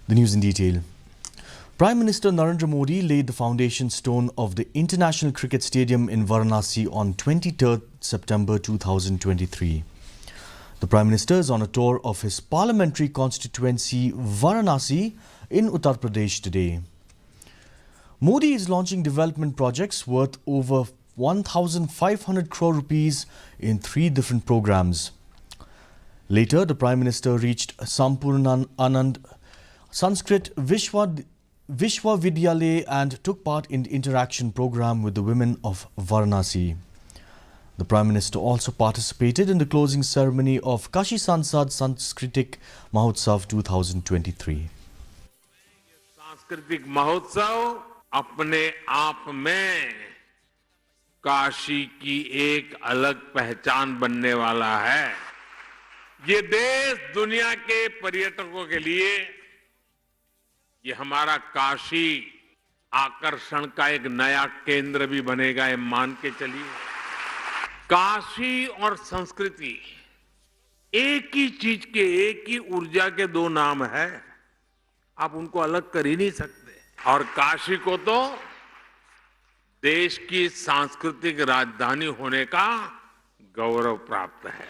The news in detail. Prime Minister Narendra Modi laid the foundation stone of the International Cricket Stadium in Varanasi on 23rd September 2023. The Prime Minister is on a tour of his parliamentary constituency Varanasi in Uttar Pradesh today. Modi is launching development projects worth over 1,500 crore rupees in 3 different programs. Later, the Prime Minister reached Sampurnanand Sanskrit Vishwavidyalaya and took part in the interaction program with the women of Varanasi. The Prime Minister also participated in the closing ceremony of Kashi Sansad Sanskritik Mahotsav 2023. सांस्कृतिक महोत्सव अपने आप में काशी की एक अलग पहचान बनने वाला है। ये देश दुनिया के पर्यटकों के लिए ये हमारा काशी आकर्षण का एक नया केंद्र भी बनेगा, ये मान के चलिए। काशी और संस्कृति एक ही चीज के, एक ही ऊर्जा के 2 नाम है। आप उनको अलग कर ही नहीं सकते। और काशी को तो देश की सांस्कृतिक राजधानी होने का गौरव प्राप्त है।